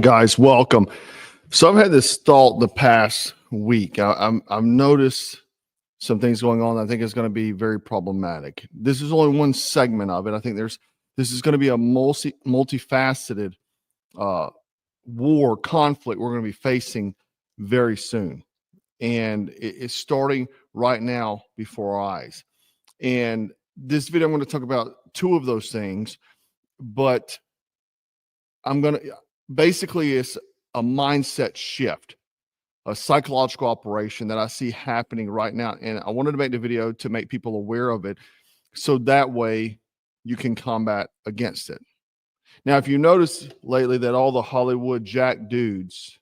Guys, welcome. So I've had this thought the past week. I've noticed some things going on. I think it's going to be very problematic. This is only one segment of it. I think this is going to be a multifaceted war conflict we're going to be facing very soon, and it's starting right now before our eyes. And this video, I'm going to talk about two of those things, but basically it's a mindset shift, a psychological operation that I see happening right now. And I wanted to make the video to make people aware of it, so that way you can combat against it. Now, if you notice lately that all the Hollywood jack dudes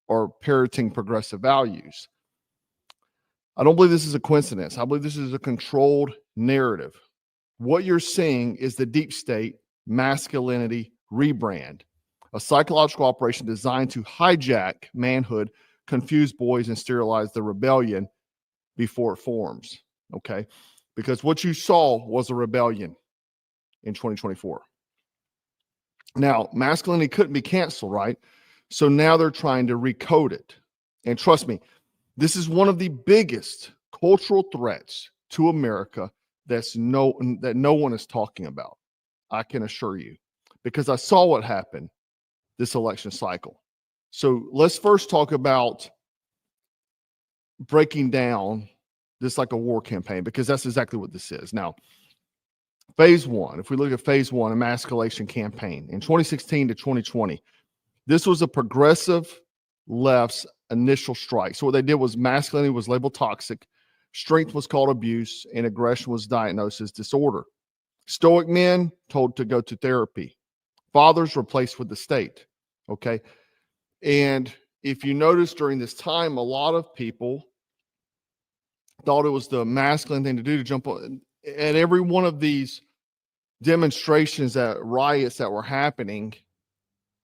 are parroting progressive values, I don't believe this is a coincidence. I believe this is a controlled narrative. What you're seeing is the deep state masculinity rebrand, a psychological operation designed to hijack manhood, confuse boys, and sterilize the rebellion before it forms. Okay? Because what you saw was a rebellion in 2024. Now, masculinity couldn't be canceled, right? So now they're trying to recode it. And trust me, this is one of the biggest cultural threats to America that no one is talking about. I can assure you, because I saw what happened this election cycle. So let's first talk about breaking down this like a war campaign, because that's exactly what this is. Now, phase one, if we look at phase one, emasculation campaign in 2016 to 2020, this was a progressive left's initial strike. So what they did was masculinity was labeled toxic, strength was called abuse, and aggression was diagnosed as disorder. Stoic men told to go to therapy. Fathers replaced with the state. Okay. And if you notice during this time, a lot of people thought it was the masculine thing to do to jump on. At every one of these demonstrations, riots that were happening,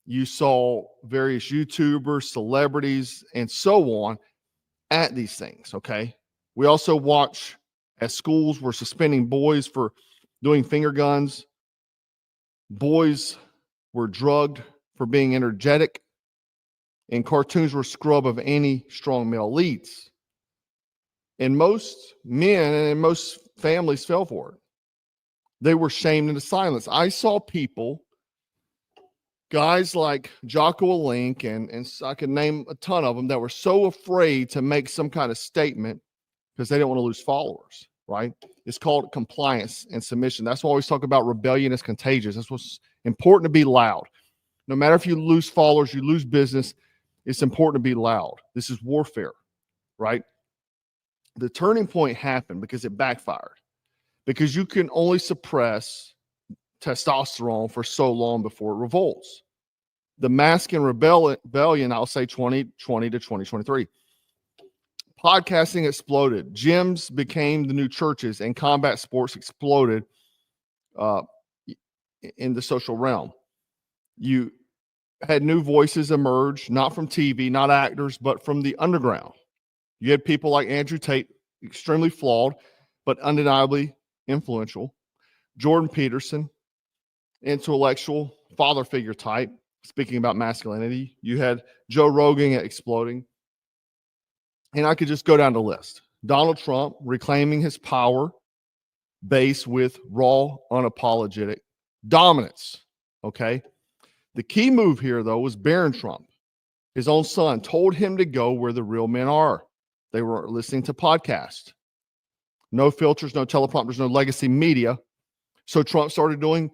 you saw various YouTubers, celebrities, and so on at these things. Okay. We also watch as schools were suspending boys for doing finger guns. Boys were drugged for being energetic, and cartoons were scrub of any strong male leads. And most men and most families fell for it. They were shamed into silence. I saw people, guys like Jocko Willink, and I could name a ton of them, that were so afraid to make some kind of statement because they didn't want to lose followers, right? It's called compliance and submission. That's why I always talk about rebellion is contagious. That's what's important, to be loud. No matter if you lose followers, you lose business, it's important to be loud. This is warfare, right? The turning point happened because it backfired. Because you can only suppress testosterone for so long before it revolts. The masculine rebellion, I'll say 2020 to 2023. Podcasting exploded. Gyms became the new churches, and combat sports exploded in the social realm. You had new voices emerge, not from TV, not actors, but from the underground. You had people like Andrew Tate, extremely flawed, but undeniably influential. Jordan Peterson, intellectual father figure type, speaking about masculinity. You had Joe Rogan exploding. And I could just go down the list. Donald Trump reclaiming his power base with raw, unapologetic dominance. Okay. The key move here, though, was Barron Trump. His own son told him to go where the real men are. They were listening to podcasts. No filters, no teleprompters, no legacy media. So Trump started doing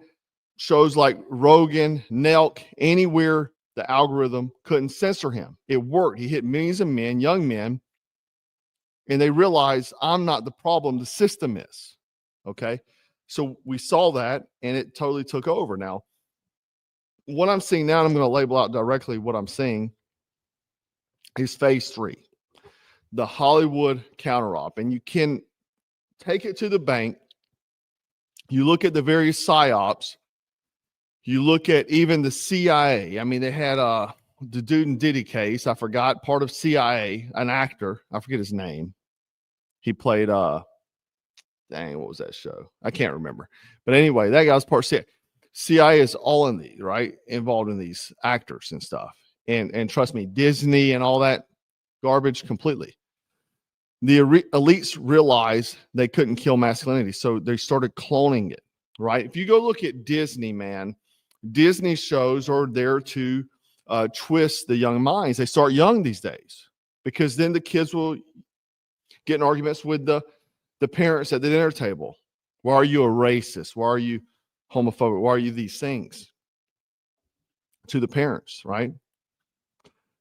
shows like Rogan, Nelk, anywhere the algorithm couldn't censor him. It worked. He hit millions of men, young men, and they realized, I'm not the problem, the system is. Okay? So we saw that, and it totally took over. Now, what I'm seeing now, and I'm going to label out directly what I'm seeing, is phase three, the Hollywood counter-op. And you can take it to the bank. You look at the various PsyOps. You look at even the CIA. I mean, they had the dude in Diddy case. I forgot, part of CIA, an actor. I forget his name. He played, what was that show? I can't remember. But anyway, that guy was part of CIA. CIA is all in the right involved in these actors and stuff. And trust me, Disney and all that garbage completely. The elites realized they couldn't kill masculinity, so they started cloning it, right? If you go look at Disney, man, Disney shows are there to twist the young minds. They start young these days because then the kids will get in arguments with the parents at the dinner table. Why are you a racist? Why are you homophobic? Why are you these things? To the parents, right?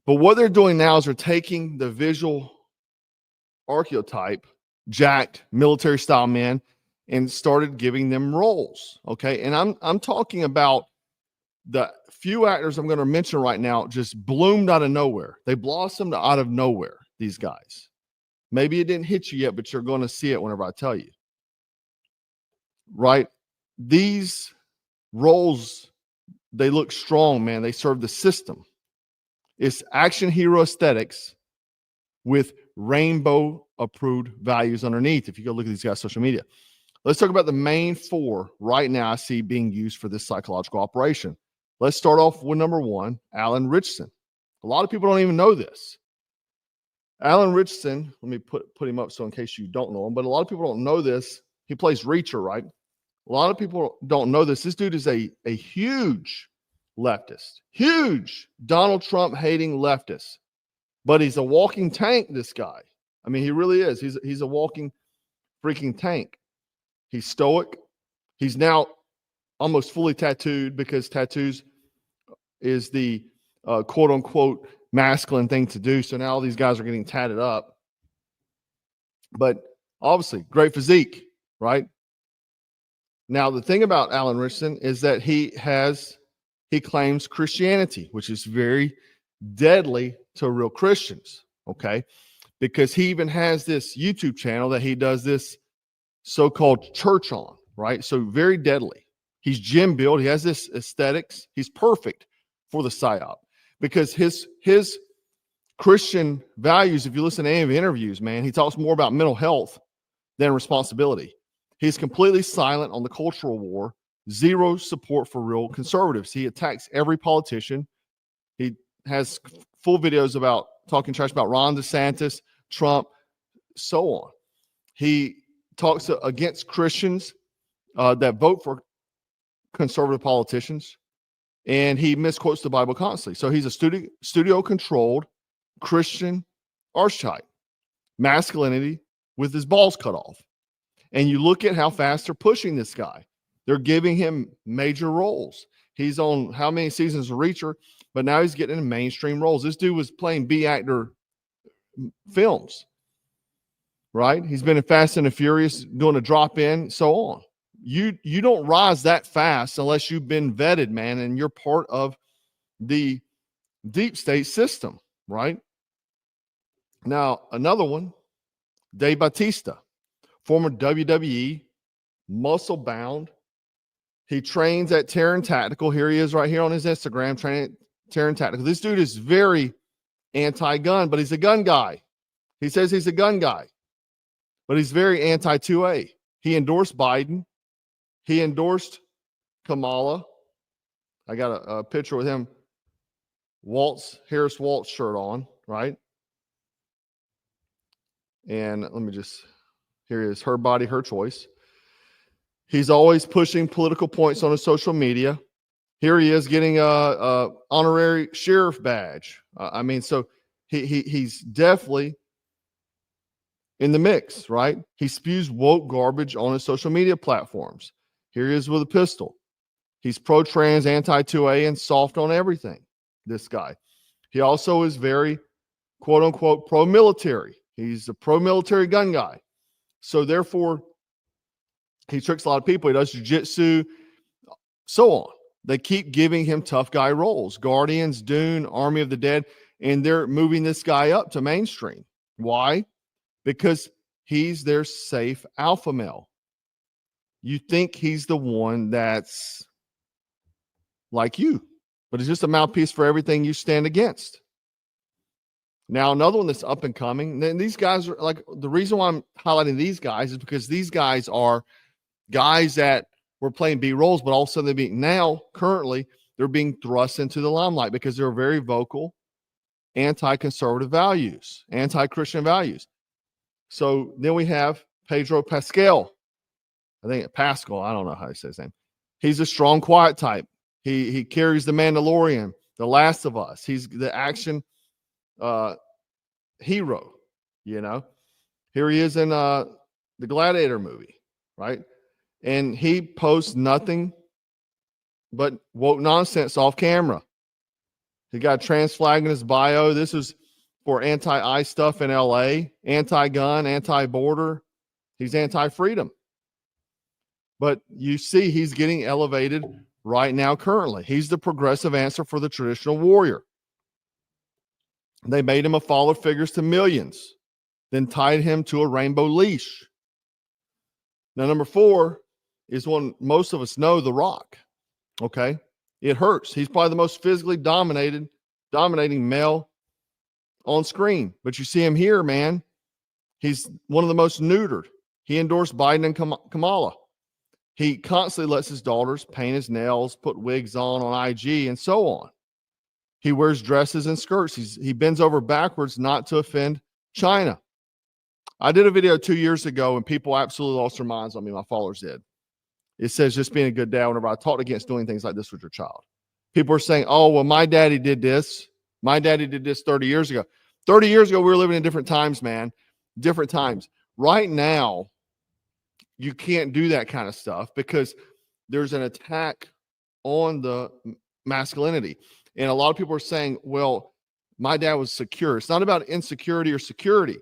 But what they're doing now is they're taking the visual archetype, jacked military style men, and started giving them roles. Okay. And I'm talking about the few actors I'm going to mention right now just bloomed out of nowhere. They blossomed out of nowhere, these guys. Maybe it didn't hit you yet, but you're going to see it whenever I tell you. Right? These roles, they look strong, man. They serve the system. It's action hero aesthetics with rainbow approved values underneath. If you go look at these guys' social media, let's talk about the main four right now I see being used for this psychological operation. Let's start off with number one, Alan Ritchson. A lot of people don't even know this. Allan Richson, let me put him up so in case you don't know him, but a lot of people don't know this. He plays Reacher, right? A lot of people don't know this. This dude is a huge leftist, huge Donald Trump hating leftist, but he's a walking tank, this guy. I mean, he really is. He's a walking freaking tank. He's stoic. He's now almost fully tattooed because tattoos is the quote unquote masculine thing to do. So now all these guys are getting tatted up. But obviously, great physique, right? Now, the thing about Alan Richson is that he claims Christianity, which is very deadly to real Christians, okay? Because he even has this YouTube channel that he does this so-called church on, right? So very deadly. He's gym built. He has this aesthetics. He's perfect for the PsyOP because his Christian values, if you listen to any of the interviews, man, he talks more about mental health than responsibility. He's completely silent on the cultural war, zero support for real conservatives. He attacks every politician. He has full videos about talking trash about Ron DeSantis, Trump, so on. He talks against Christians that vote for conservative politicians, and he misquotes the Bible constantly. So he's a studio-controlled Christian archetype, masculinity with his balls cut off. And you look at how fast they're pushing this guy. They're giving him major roles. He's on how many seasons of Reacher, but now he's getting in mainstream roles. This dude was playing B-actor films, right? He's been in Fast and the Furious, doing a drop-in, so on. You don't rise that fast unless you've been vetted, man, and you're part of the deep state system, right? Now, another one, Dave Bautista, former WWE, muscle-bound. He trains at Terran Tactical. Here he is right here on his Instagram, training at Terran Tactical. This dude is very anti-gun, but he's a gun guy. He says he's a gun guy, but he's very anti-2A. He endorsed Biden. He endorsed Kamala. I got a picture with him, Harris Waltz shirt on, right? And let me just, here he is, her body, her choice. He's always pushing political points on his social media. Here he is getting a honorary sheriff badge. I mean, so he's definitely in the mix, right? He spews woke garbage on his social media platforms. Here he is with a pistol. He's pro-trans, anti-2A, and soft on everything, this guy. He also is very, quote-unquote, pro-military. He's a pro-military gun guy. So therefore, he tricks a lot of people. He does jiu-jitsu, so on. They keep giving him tough guy roles. Guardians, Dune, Army of the Dead, and they're moving this guy up to mainstream. Why? Because he's their safe alpha male. You think he's the one that's like you, but he's just a mouthpiece for everything you stand against. Now, another one that's up and coming, then these guys are like, the reason why I'm highlighting these guys is because these guys are guys that were playing B roles, but all of a sudden currently they're being thrust into the limelight because they're very vocal anti-conservative values, anti-Christian values. So then we have Pedro Pascal. I think Pascal, I don't know how he says his name. He's a strong, quiet type. He carries the Mandalorian, The Last of Us. He's the action hero, you know. Here he is in the Gladiator movie, right? And he posts nothing but woke nonsense off camera. He got a trans flag in his bio. This is for anti-ICE stuff in LA, anti-gun, anti-border. He's anti-freedom. But you see he's getting elevated right now currently. He's the progressive answer for the traditional warrior. They made him a follower figures to millions, then tied him to a rainbow leash. Now, number 4 is one most of us know, The Rock. Okay? It hurts. He's probably the most physically dominating male on screen. But you see him here, man. He's one of the most neutered. He endorsed Biden and Kamala. He constantly lets his daughters paint his nails, put wigs on IG, and so on. He wears dresses and skirts. He bends over backwards not to offend China. I did a video 2 years ago and people absolutely lost their minds on me. My followers did. It says just being a good dad whenever I taught against doing things like this with your child. People are saying, oh, well, my daddy did this. My daddy did this 30 years ago. 30 years ago, we were living in different times, man. Different times. Right now, you can't do that kind of stuff because there's an attack on the masculinity. And a lot of people are saying, well, my dad was secure. It's not about insecurity or security.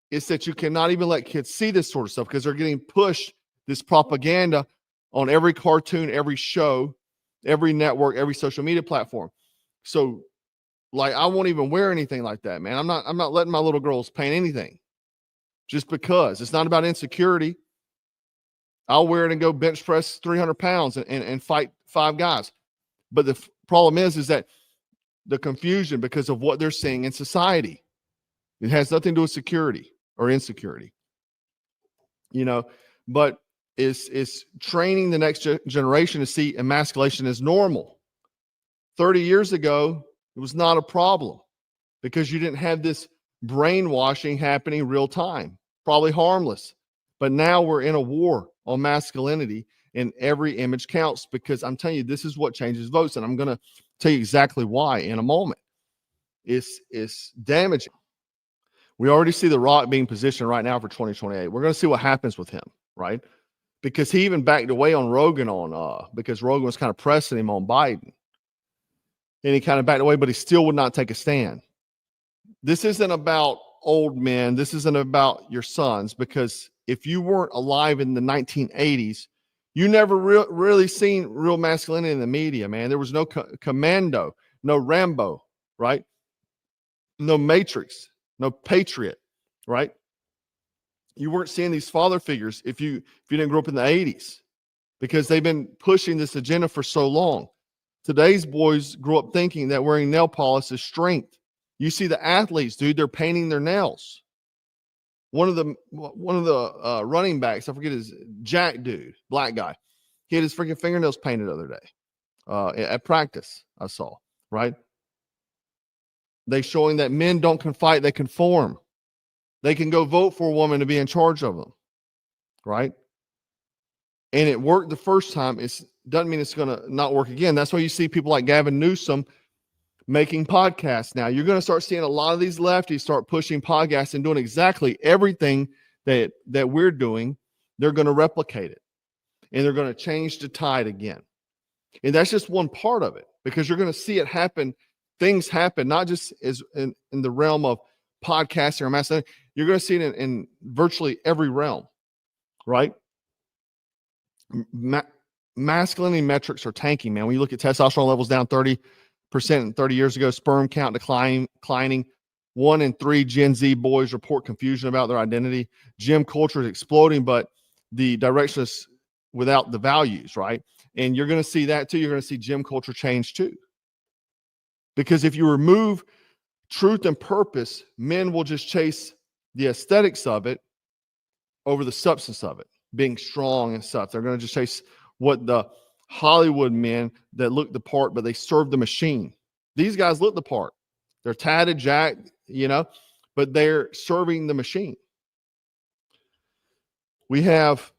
It's that you cannot even let kids see this sort of stuff because they're getting pushed this propaganda on every cartoon, every show, every network, every social media platform. So like, I won't even wear anything like that, man. I'm not letting my little girls paint anything just because. It's not about insecurity. I'll wear it and go bench press 300 pounds and fight 5 guys. But the problem is that the confusion because of what they're seeing in society. It has nothing to do with security or insecurity, you know, but it's training the next generation to see emasculation as normal. 30 years ago, it was not a problem because you didn't have this brainwashing happening real time, probably harmless. But now we're in a war on masculinity and every image counts because I'm telling you, this is what changes votes. And I'm going to tell you exactly why in a moment. It's damaging. We already see The Rock being positioned right now for 2028. We're going to see what happens with him, right? Because he even backed away on Rogan because Rogan was kind of pressing him on Biden. And he kind of backed away, but he still would not take a stand. This isn't about old men. This isn't about your sons, because if you weren't alive in the 1980s, you never really seen real masculinity in the media, man. There was no Commando, no Rambo, right? No Matrix, no Patriot, right? You weren't seeing these father figures if you didn't grow up in the 80s, because they've been pushing this agenda for so long. Today's boys grow up thinking that wearing nail polish is strength. You see the athletes, dude, they're painting their nails. One of the running backs, I forget his Jack dude, black guy. He had his freaking fingernails painted the other day at practice. I saw, right? They showing that men don't confight, they conform. They can go vote for a woman to be in charge of them, right? And it worked the first time. It doesn't mean it's going to not work again. That's why you see people like Gavin Newsom making podcasts now. You're going to start seeing a lot of these lefties start pushing podcasts and doing exactly everything that we're doing. They're going to replicate it, and they're going to change the tide again. And that's just one part of it, because you're going to see it happen. Things happen, not just as in the realm of podcasting or masculinity. You're going to see it in virtually every realm, right? Masculinity metrics are tanking, man. When you look at testosterone levels down 30% 30 years ago, sperm count declining. 1 in 3 Gen Z boys report confusion about their identity. Gym culture is exploding, but the direction is without the values, right? And you're going to see that too. You're going to see gym culture change too. Because if you remove truth and purpose, men will just chase the aesthetics of it over the substance of it, being strong and stuff. They're going to just chase what the Hollywood men that look the part, but they serve the machine. These guys look the part. They're tatted, jacked, but they're serving the machine. We have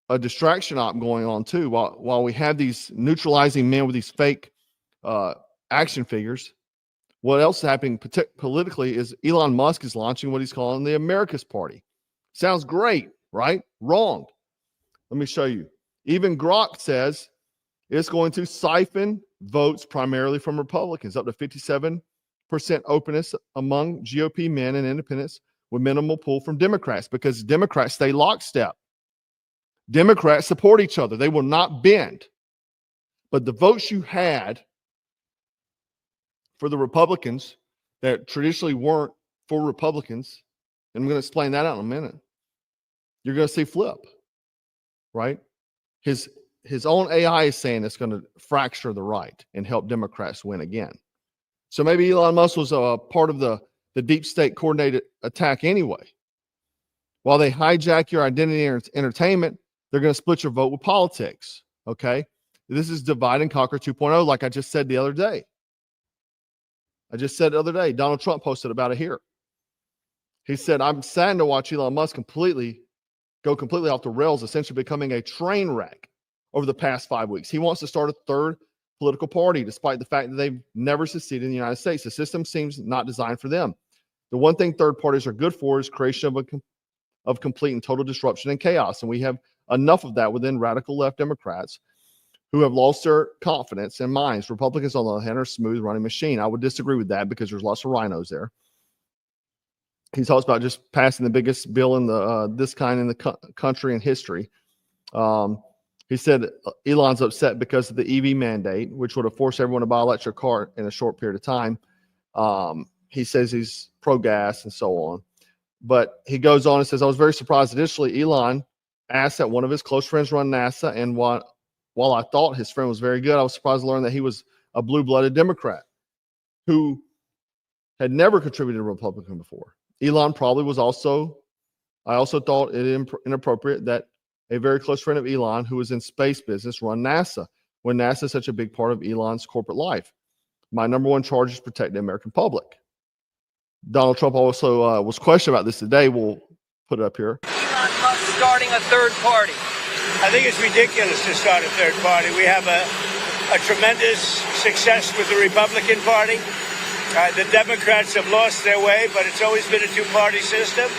a distraction op going on too. While we have these neutralizing men with these fake action figures, what else is happening politically is Elon Musk is launching what he's calling the America's Party. Sounds great, right? Wrong. Let me show you. Even Grok says it's going to siphon votes primarily from Republicans, up to 57% openness among GOP men and independents, with minimal pull from Democrats, because Democrats stay lockstep. Democrats support each other. They will not bend. But the votes you had for the Republicans that traditionally weren't for Republicans, and I'm going to explain that out in a minute, you're going to see flip, right? His own AI is saying it's going to fracture the right and help Democrats win again. So maybe Elon Musk was a part of the deep state coordinated attack anyway. While they hijack your identity and entertainment, they're going to split your vote with politics, okay? This is divide and conquer 2.0, like I just said the other day. Donald Trump posted about it here. He said, I'm saddened to watch Elon Musk go completely off the rails, essentially becoming a train wreck over the past 5 weeks. He wants to start a third political party, despite the fact that they've never succeeded in the United States. The system seems not designed for them. The one thing third parties are good for is creation of complete and total disruption and chaos. And we have enough of that within radical left Democrats who have lost their confidence and minds. Republicans, on the other hand, are a smooth running machine. I would disagree with that because there's lots of rhinos there. He talks about just passing the biggest bill in this kind in the country in history. He said Elon's upset because of the EV mandate, which would have forced everyone to buy an electric car in a short period of time. He says he's pro-gas and so on. But he goes on and says, I was very surprised. Additionally, Elon asked that one of his close friends run NASA, and while I thought his friend was very good, I was surprised to learn that he was a blue-blooded Democrat who had never contributed to Republican before. Elon probably was also, I also thought it inappropriate that a very close friend of Elon, who was in space business, run NASA, when NASA is such a big part of Elon's corporate life. My number one charge is protect the American public. Donald Trump also was questioned about this today. We'll put it up here. Elon Musk starting a third party. I think it's ridiculous to start a third party. We have a tremendous success with the Republican Party. The Democrats have lost their way, but it's always been a two-party system.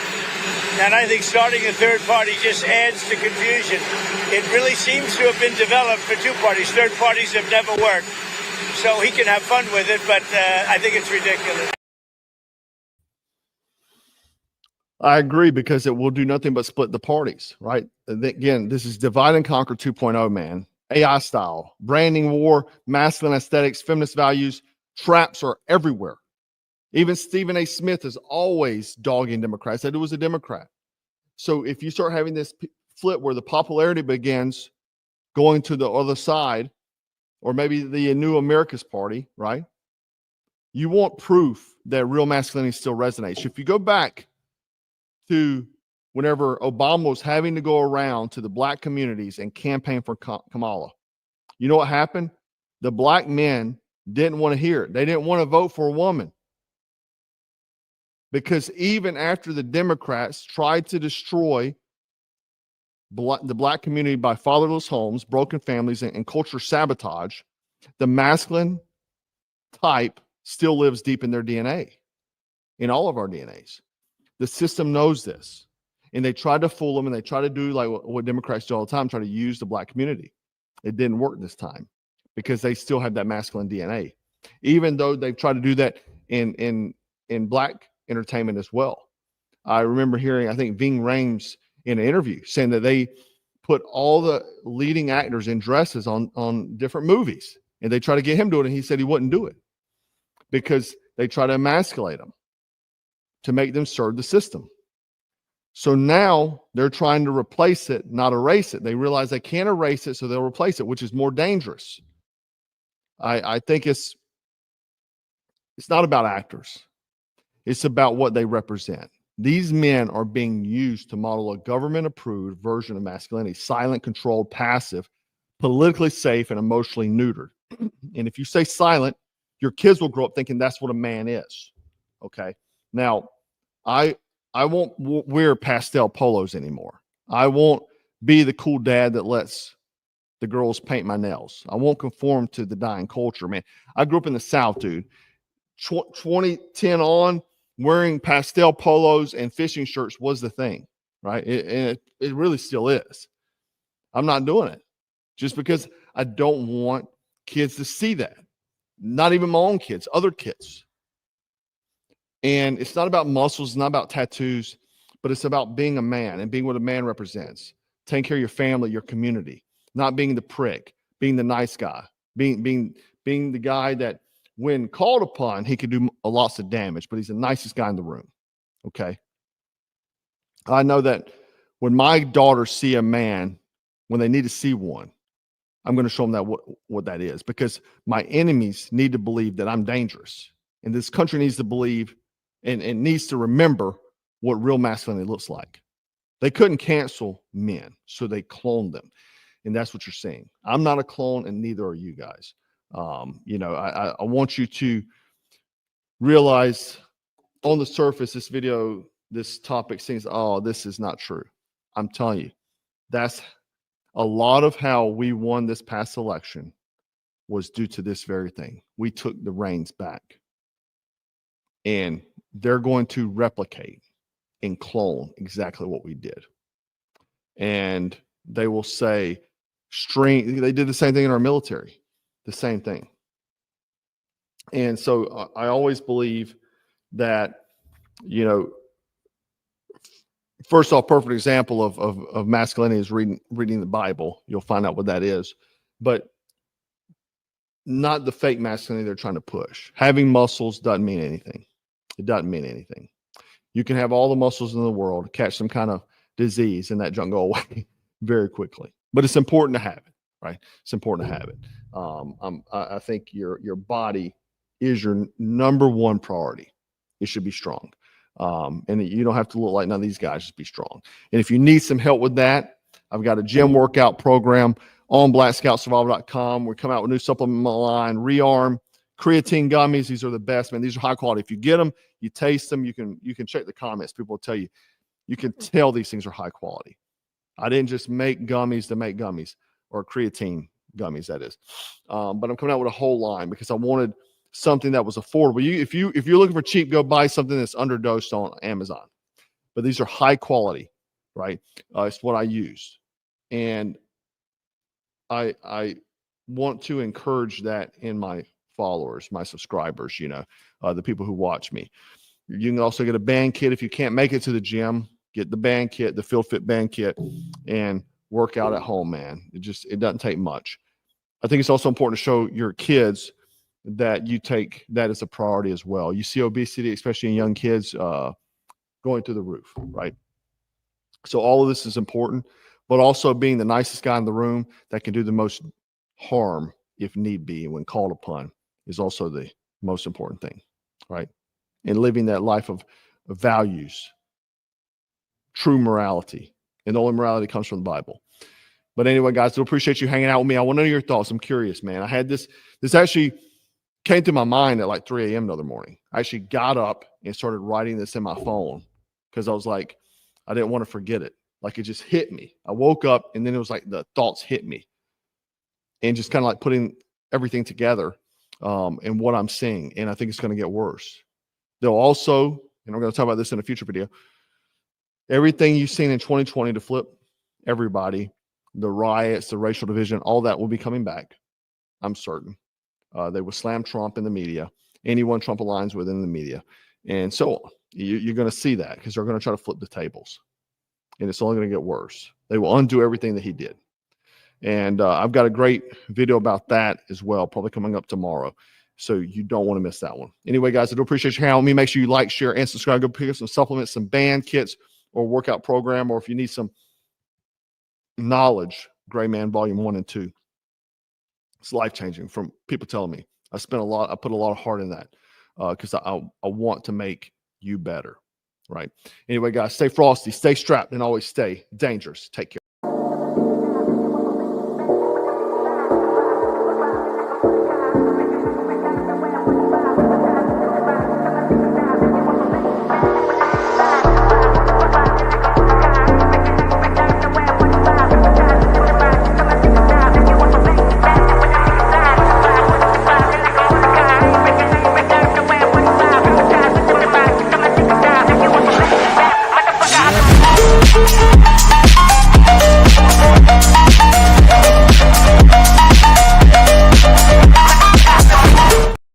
And I think starting a third party just adds to confusion. It really seems to have been developed for two parties. Third parties have never worked. So he can have fun with it, but I think it's ridiculous. I agree, because it will do nothing but split the parties, right? Again, this is divide and conquer 2.0, man. AI style, branding war, masculine aesthetics, feminist values, traps are everywhere. Even Stephen A. Smith is always dogging Democrats. Said it was a Democrat. So if you start having this flip where the popularity begins going to the other side, or maybe the new America's Party, right? You want proof that real masculinity still resonates. If you go back to whenever Obama was having to go around to the black communities and campaign for Kamala, you know what happened? The black men didn't want to hear it. They didn't want to vote for a woman. Because even after the Democrats tried to destroy the black community by fatherless homes, broken families, and culture sabotage, the masculine type still lives deep in their DNA, in all of our DNAs. The system knows this, and they try to fool them, and they try to do like what Democrats do all the time, try to use the black community. It didn't work this time because they still have that masculine DNA, even though they've tried to do that in black entertainment as well. I remember hearing, I think, Ving Rhames in an interview saying that they put all the leading actors in dresses on different movies, and they try to get him to do it, and he said he wouldn't do it because they try to emasculate them to make them serve the system. So now they're trying to replace it, not erase it. They realize they can't erase it, so they'll replace it, which is more dangerous. I think it's not about actors. It's about what they represent. These men are being used to model a government-approved version of masculinity, silent, controlled, passive, politically safe, and emotionally neutered. And if you say silent, your kids will grow up thinking that's what a man is. Okay. Now, I won't wear pastel polos anymore. I won't be the cool dad that lets the girls paint my nails. I won't conform to the dying culture, man. I grew up in the South, dude. 2010 on, wearing pastel polos and fishing shirts was the thing, right? And it really still is. I'm not doing it just because I don't want kids to see that. Not even my own kids, other kids. And it's not about muscles, it's not about tattoos, but it's about being a man and being what a man represents. Taking care of your family, your community, not being the prick, being the nice guy, being the guy that when called upon, he could do lots of damage, but he's the nicest guy in the room. Okay. I know that when my daughters see a man, when they need to see one, I'm going to show them that what that is, because my enemies need to believe that I'm dangerous. And this country needs to believe and needs to remember what real masculinity looks like. They couldn't cancel men, so they cloned them. And that's what you're seeing. I'm not a clone, and neither are you guys. I want you to realize on the surface, this video, this topic seems, oh, this is not true. I'm telling you, that's a lot of how we won this past election was due to this very thing. We took the reins back, and they're going to replicate and clone exactly what we did. And they will say, they did the same thing in our military, the same thing. And so I always believe that, first off, perfect example of masculinity is reading the Bible. You'll find out what that is, but not the fake masculinity they're trying to push. Having muscles doesn't mean anything. It doesn't mean anything. You can have all the muscles in the world, catch some kind of disease, and that junk go away very quickly. But it's important to have it, right? It's important to have it. I think your body is your number one priority. It should be strong. And you don't have to look like none of these guys, just be strong. And if you need some help with that, I've got a gym workout program on blackscoutsurvival.com. We're coming out with a new supplement line, Rearm, creatine gummies. These are the best, man. These are high quality. If you get them, you taste them, you can check the comments. People will tell you, you can tell these things are high quality. I didn't just make gummies to make gummies, or creatine gummies, that is. But I'm coming out with a whole line because I wanted something that was affordable. If you're looking for cheap, go buy something that's underdosed on Amazon. But these are high quality, right? It's what I use, and I want to encourage that in my followers, my subscribers. The people who watch me. You can also get a band kit if you can't make it to the gym. Get the band kit, the Field Fit band kit, and work out at home, man. It doesn't take much. I think it's also important to show your kids that you take that as a priority as well. You see obesity, especially in young kids, going through the roof, right? So all of this is important, but also being the nicest guy in the room that can do the most harm if need be when called upon is also the most important thing, right? And living that life of values, true morality. And the only morality comes from the Bible. But anyway, guys, I appreciate you hanging out with me. I want to know your thoughts. I'm curious, man. I had this actually came to my mind at like 3 a.m. the other morning. I actually got up and started writing this in my phone because I was like, I didn't want to forget it. Like it just hit me. I woke up and then it was like the thoughts hit me and just kind of like putting everything together and what I'm seeing. And I think it's going to get worse. They'll also, and I'm going to talk about this in a future video, everything you've seen in 2020 to flip everybody, the riots, the racial division, all that will be coming back. I'm certain. They will slam Trump in the media, anyone Trump aligns with in the media, and so on. You're going to see that because they're going to try to flip the tables, and it's only going to get worse. They will undo everything that he did. And I've got a great video about that as well, probably coming up tomorrow. So you don't want to miss that one. Anyway, guys, I do appreciate you hanging out with me. Make sure you like, share, and subscribe. Go pick up some supplements, some band kits, or workout program, or if you need some knowledge, Gray Man Volume 1 and 2. It's life-changing from people telling me. I put a lot of heart in that because I want to make you better, right? Anyway, guys, stay frosty, stay strapped, and always stay dangerous. Take care.